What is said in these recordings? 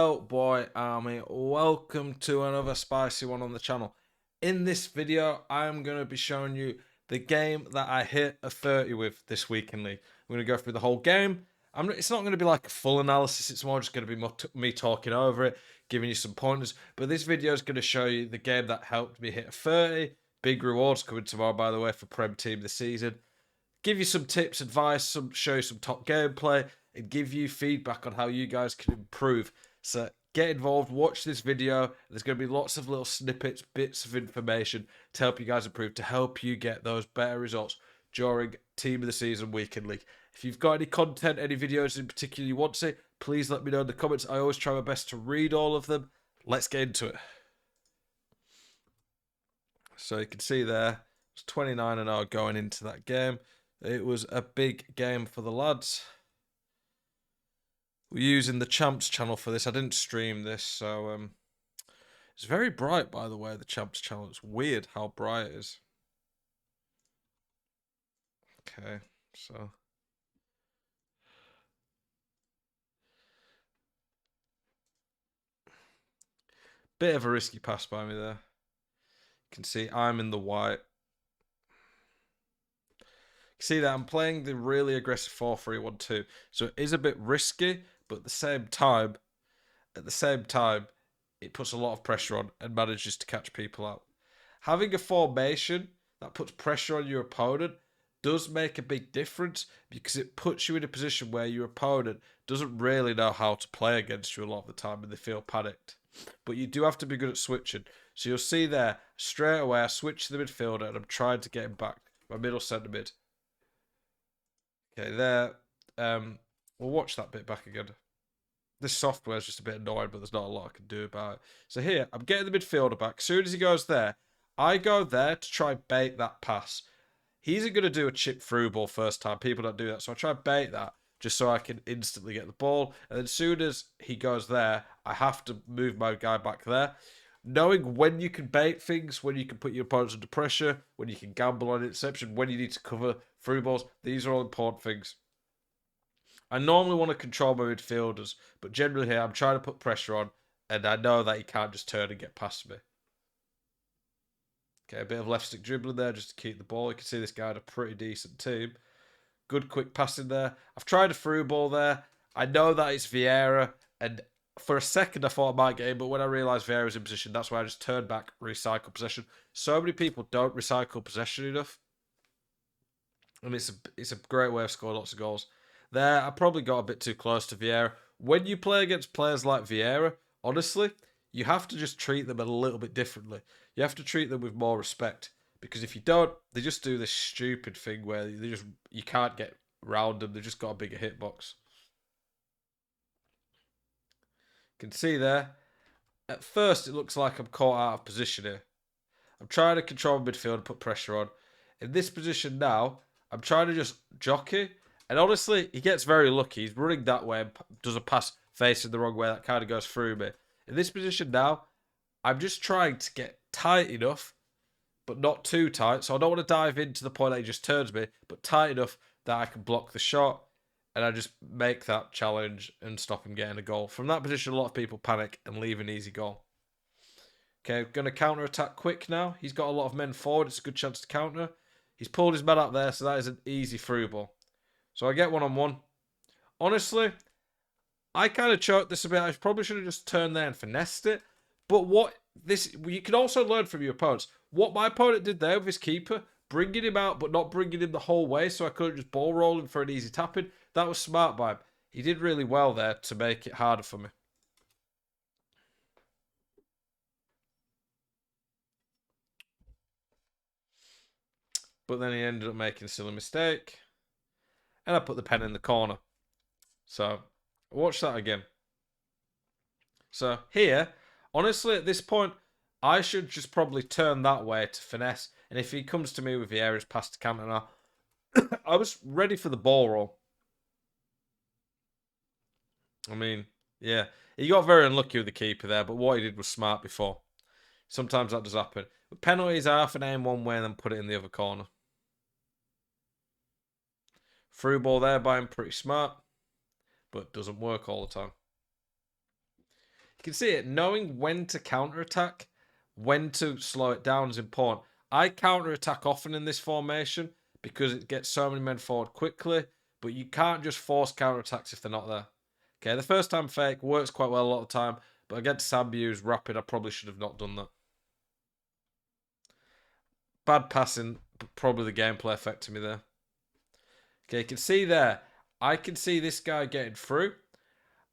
Hello boy army, welcome to another spicy one on the channel. In this video I'm going to be showing you the game that I hit a 30 with this week in League. I'm going to go through the whole game. It's not going to be like a full analysis, it's more just going to be me talking over it, giving you some pointers. But this video is going to show you the game that helped me hit a 30. Big rewards coming tomorrow, by the way, for Prem Team this season. Give you some tips, advice, show you some top gameplay, and give you feedback on how you guys can improve. So get involved, watch this video. There's going to be lots of little snippets, bits of information to help you guys improve, to help you get those better results during Team of the Season Weekend League. If you've got any content, any videos in particular you want to see, please let me know in the comments. I always try my best to read all of them. Let's get into it. So you can see there, it's 29-0 going into that game. It was a big game for the lads. We're using the Champs channel for this. I didn't stream this, so it's very bright, by the way, the Champs channel. It's weird how bright it is. Okay, so bit of a risky pass by me there. You can see I'm in the white. See that I'm playing the really aggressive 4-3-1-2, so it is a bit risky, but at the same time, it puts a lot of pressure on and manages to catch people out. Having a formation that puts pressure on your opponent does make a big difference because it puts you in a position where your opponent doesn't really know how to play against you a lot of the time and they feel panicked. But you do have to be good at switching. So you'll see there, straight away I switch to the midfielder and I'm trying to get him back, my middle centre mid. Okay, there. We'll watch that bit back again. This software is just a bit annoying, but there's not a lot I can do about it. So here, I'm getting the midfielder back. As soon as he goes there, I go there to try and bait that pass. He isn't going to do a chip through ball first time. People don't do that. So I try and bait that just so I can instantly get the ball. And then as soon as he goes there, I have to move my guy back there. Knowing when you can bait things, when you can put your opponents under pressure, when you can gamble on interception, when you need to cover through balls, these are all important things. I normally want to control my midfielders, but generally here I'm trying to put pressure on, and I know that he can't just turn and get past me. Okay, a bit of left stick dribbling there just to keep the ball. You can see this guy had a pretty decent team. Good quick passing there. I've tried a through ball there. I know that it's Vieira, and for a second I thought I might get him, but when I realised Vieira's in position, that's why I just turned back, recycle possession. So many people don't recycle possession enough, and it's a great way of scoring lots of goals. There, I probably got a bit too close to Vieira. When you play against players like Vieira, honestly, you have to just treat them a little bit differently. You have to treat them with more respect. Because if you don't, they just do this stupid thing where you can't get round them. They've just got a bigger hitbox. You can see there, at first it looks like I'm caught out of position here. I'm trying to control midfield and put pressure on. In this position now, I'm trying to just jockey. And honestly, he gets very lucky. He's running that way and does a pass facing the wrong way. That kind of goes through me. In this position now, I'm just trying to get tight enough, but not too tight. So I don't want to dive into the point that he just turns me, but tight enough that I can block the shot. And I just make that challenge and stop him getting a goal. From that position, a lot of people panic and leave an easy goal. Okay, going to counter-attack quick now. He's got a lot of men forward. It's a good chance to counter. He's pulled his man up there, so that is an easy through ball. So I get one-on-one. Honestly, I kind of choked this a bit. I probably should have just turned there and finessed it. But you can also learn from your opponents. What my opponent did there with his keeper, bringing him out but not bringing him the whole way so I couldn't just ball roll him for an easy tapping, that was smart by him. He did really well there to make it harder for me. But then he ended up making a silly mistake. And I put the pen in the corner. So, watch that again. So, here, honestly, at this point, I should just probably turn that way to finesse. And if he comes to me with the areas past the counter now, I was ready for the ball roll. I mean, yeah. He got very unlucky with the keeper there, but what he did was smart before. Sometimes that does happen. But penalties, I often aim one way and then put it in the other corner. Through ball there by him, pretty smart, but doesn't work all the time. You can see it. Knowing when to counter-attack, when to slow it down is important. I counter-attack often in this formation because it gets so many men forward quickly, but you can't just force counter-attacks if they're not there. Okay, the first time fake works quite well a lot of the time, but against Sambu's rapid, I probably should have not done that. Bad passing, but probably the gameplay affected me there. Okay, you can see there. I can see this guy getting through.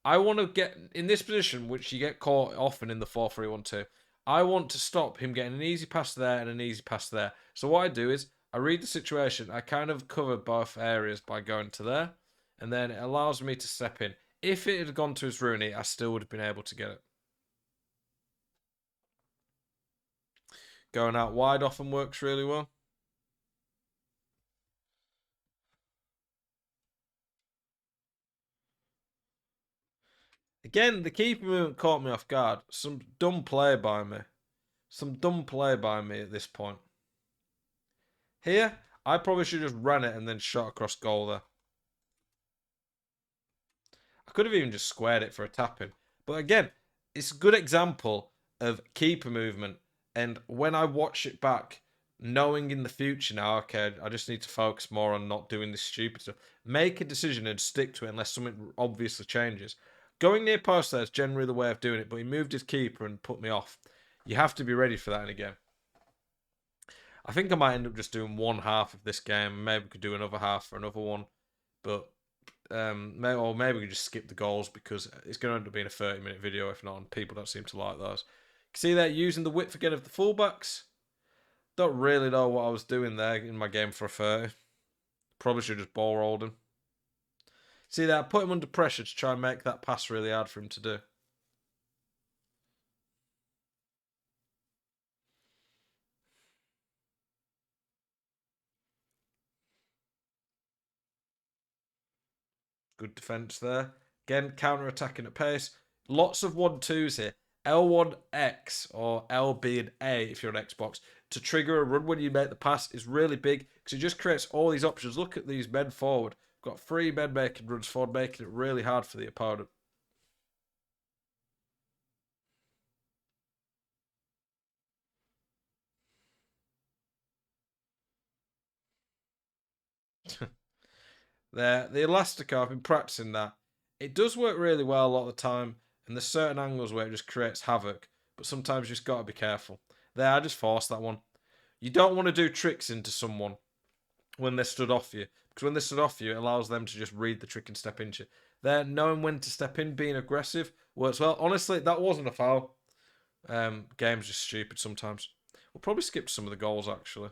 I want to get in this position, which you get caught often in the 4-3-1-2. I want to stop him getting an easy pass there and an easy pass there. So what I do is I read the situation. I kind of cover both areas by going to there, and then it allows me to step in. If it had gone to his Rooney, I still would have been able to get it. Going out wide often works really well. Again, the keeper movement caught me off guard. Some dumb play by me. Some dumb play by me at this point. Here, I probably should have just ran it and then shot across goal there. I could have even just squared it for a tap-in. But again, it's a good example of keeper movement. And when I watch it back, knowing in the future now, okay, I just need to focus more on not doing this stupid stuff. Make a decision and stick to it unless something obviously changes. Going near post there is generally the way of doing it, but he moved his keeper and put me off. You have to be ready for that in a game. I think I might end up just doing one half of this game. Maybe we could do another half for another one. But maybe we could just skip the goals because it's going to end up being a 30-minute video if not, and people don't seem to like those. See that using the width again of the fullbacks? Don't really know what I was doing there in my game for a 30. Probably should have just ball rolled him. See that? I put him under pressure to try and make that pass really hard for him to do. Good defence there. Again, counter-attacking at pace. Lots of 1-2s here. L1X or LB and A if you're on Xbox to trigger a run when you make the pass is really big because it just creates all these options. Look at these men forward. Got 3 men making runs forward, making it really hard for the opponent. There, the Elastico, I've been practicing that. It does work really well a lot of the time, and there's certain angles where it just creates havoc, but sometimes you just got to be careful. There, I just forced that one. You don't want to do tricks into someone when they're stood off you, because when they're stood off you, it allows them to just read the trick and step into you. There, knowing when to step in, being aggressive, works well. Honestly, that wasn't a foul. Game's just stupid sometimes. We'll probably skip some of the goals, actually.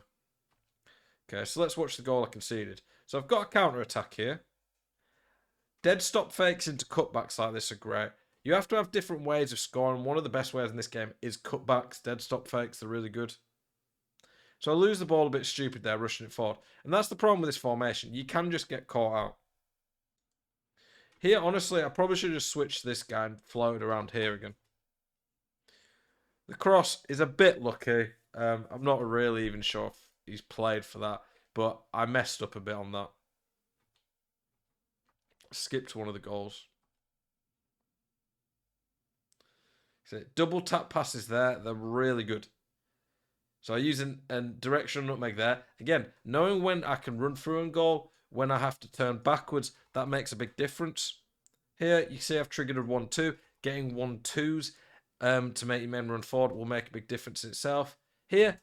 Okay, so let's watch the goal I conceded. So I've got a counter-attack here. Dead stop fakes into cutbacks like this are great. You have to have different ways of scoring. One of the best ways in this game is cutbacks. Dead stop fakes, they're really good. So I lose the ball a bit stupid there, rushing it forward. And that's the problem with this formation. You can just get caught out. Here, honestly, I probably should have just switched this guy and floated around here again. The cross is a bit lucky. I'm not really even sure if he's played for that, but I messed up a bit on that. Skipped one of the goals. So double tap passes there, they're really good. So I use a directional nutmeg there. Again, knowing when I can run through and goal, when I have to turn backwards, that makes a big difference. Here, you see I've triggered a 1-2. Getting 1-2s to make your men run forward will make a big difference in itself. Here,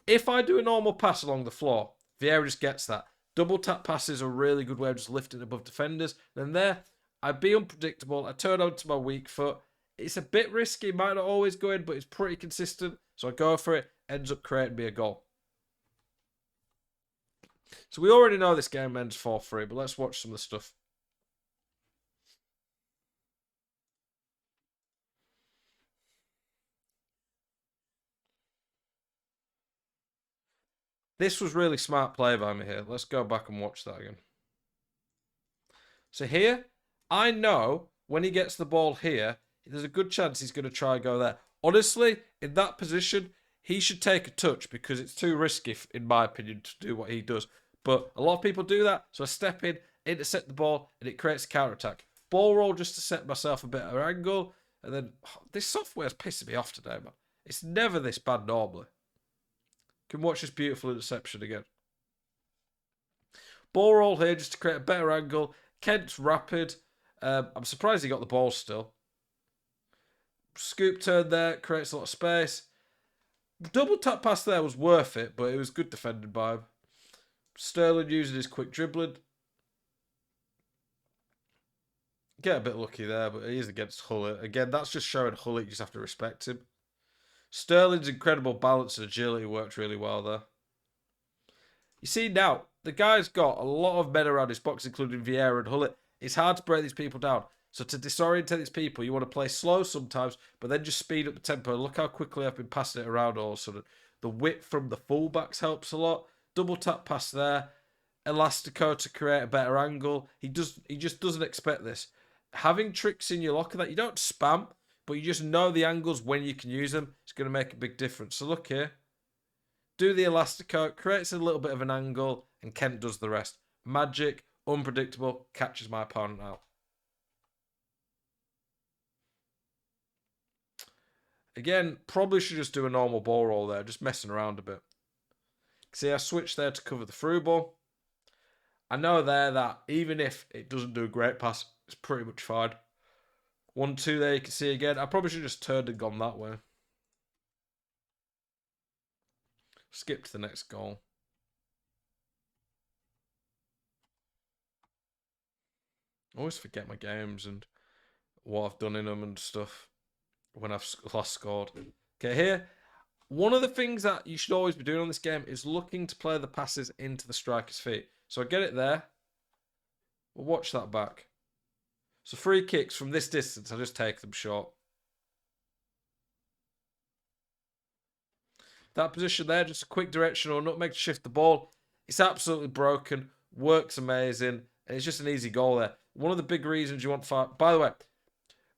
if I do a normal pass along the floor, Vieira just gets that. Double tap passes are a really good way of just lifting above defenders. Then there, I'd be unpredictable. I turn onto my weak foot. It's a bit risky, might not always go in, but it's pretty consistent. So I go for it, ends up creating me a goal. So we already know this game ends 4-3, but let's watch some of the stuff. This was really smart play by me here. Let's go back and watch that again. So here, I know when he gets the ball here, there's a good chance he's going to try and go there. Honestly, in that position, he should take a touch because it's too risky, in my opinion, to do what he does. But a lot of people do that, so I step in, intercept the ball, and it creates a counter-attack. Ball roll just to set myself a better angle. And then, this software's pissing me off today, man. It's never this bad normally. Can watch this beautiful interception again. Ball roll here just to create a better angle. Kent's rapid. I'm surprised he got the ball still. Scoop turn there, creates a lot of space. The double tap pass there was worth it, but it was good defended by him. Sterling using his quick dribbling. Get a bit lucky there, but he is against Hull. Again, that's just showing Hull. You just have to respect him. Sterling's incredible balance and agility worked really well there. You see now, the guy's got a lot of men around his box, including Vieira and Hull. It's hard to break these people down. So to disorientate these people, you want to play slow sometimes, but then just speed up the tempo. Look how quickly I've been passing it around all of a sudden. The width from the fullbacks helps a lot. Double tap pass there. Elastico to create a better angle. He just doesn't expect this. Having tricks in your locker that you don't spam, but you just know the angles when you can use them. It's going to make a big difference. So look here. Do the Elastico, creates a little bit of an angle, and Kent does the rest. Magic, unpredictable, catches my opponent out. Again, probably should just do a normal ball roll there, just messing around a bit. See, I switched there to cover the through ball. I know there that even if it doesn't do a great pass, it's pretty much fine. 1-2 there, you can see again. I probably should have just turned and gone that way. Skip to the next goal. I always forget my games and what I've done in them and stuff when I've last scored. Okay, here. One of the things that you should always be doing on this game is looking to play the passes into the striker's feet. So I get it there. We'll watch that back. So free kicks from this distance, I just take them short. That position there, just a quick directional nutmeg to shift the ball. It's absolutely broken. Works amazing. And it's just an easy goal there. One of the big reasons you want five... By the way,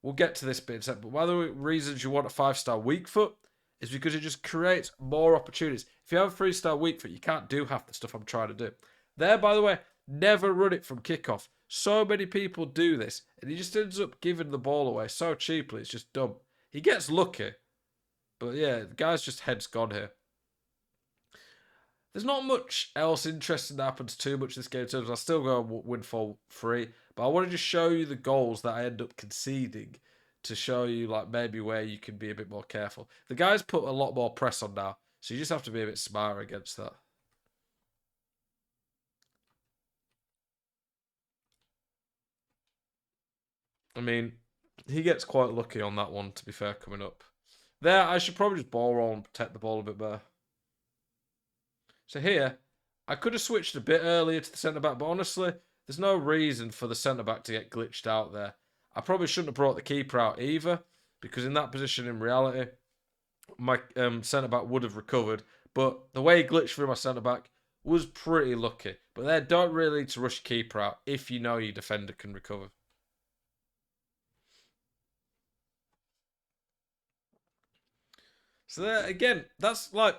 we'll get to this bit in a second. But one of the reasons you want a 5-star weak foot is because it just creates more opportunities. If you have a 3-star weak foot, you can't do half the stuff I'm trying to do. There, by the way, never run it from kickoff. So many people do this, and he just ends up giving the ball away so cheaply. It's just dumb. He gets lucky. But yeah, the guy's just head's gone here. There's not much else interesting that happens too much this game in terms of I'll still go win 4-3. But I want to just show you the goals that I end up conceding to show you like maybe where you can be a bit more careful. The guy's put a lot more press on now, so you just have to be a bit smarter against that. I mean, he gets quite lucky on that one, to be fair, coming up. There, I should probably just ball roll and protect the ball a bit better. So here, I could have switched a bit earlier to the centre-back, but honestly, there's no reason for the centre-back to get glitched out there. I probably shouldn't have brought the keeper out either, because in that position, in reality, my centre-back would have recovered. But the way he glitched through my centre-back was pretty lucky. But there, don't really need to rush keeper out if you know your defender can recover. So there, again, that's like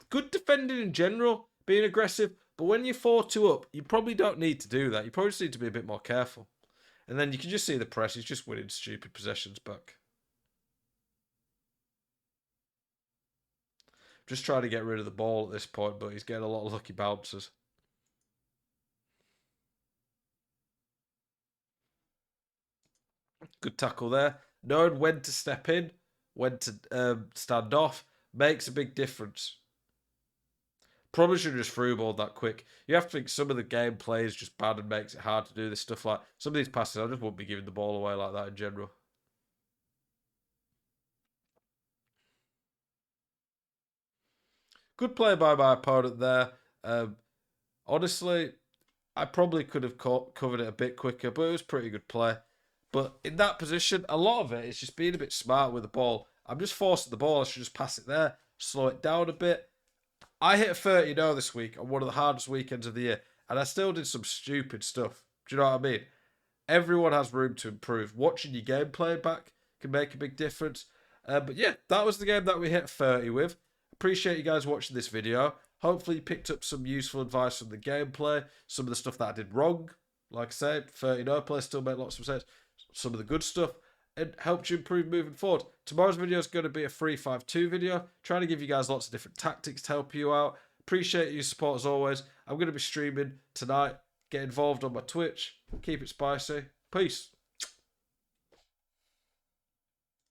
good defending in general, being aggressive. But when you're 4-2 up, you probably don't need to do that. You probably just need to be a bit more careful. And then you can just see the press. He's just winning stupid possessions back. Just trying to get rid of the ball at this point, but he's getting a lot of lucky bounces. Good tackle there. Knowing when to step in, when to stand off, makes a big difference. Probably should have just through balled that quick. You have to think some of the gameplay is just bad and makes it hard to do this stuff. Like some of these passes, I just wouldn't be giving the ball away like that in general. Good play by my opponent there. Honestly, I probably could have covered it a bit quicker, but it was pretty good play. But in that position, a lot of it is just being a bit smart with the ball. I'm just forcing the ball. I should just pass it there, slow it down a bit. I hit a 30-0 this week on one of the hardest weekends of the year, and I still did some stupid stuff. Do you know what I mean? Everyone has room to improve. Watching your gameplay back can make a big difference. But yeah, that was the game that we hit 30 with. Appreciate you guys watching this video. Hopefully you picked up some useful advice from the gameplay. Some of the stuff that I did wrong. Like I said, 30-0 play still made lots of sense. Some of the good stuff. and helped you improve moving forward. Tomorrow's video is going to be a 3-5-2 video, trying to give you guys lots of different tactics to help you out. Appreciate your support as always. I'm going to be streaming tonight. Get involved on my Twitch. Keep it spicy. Peace.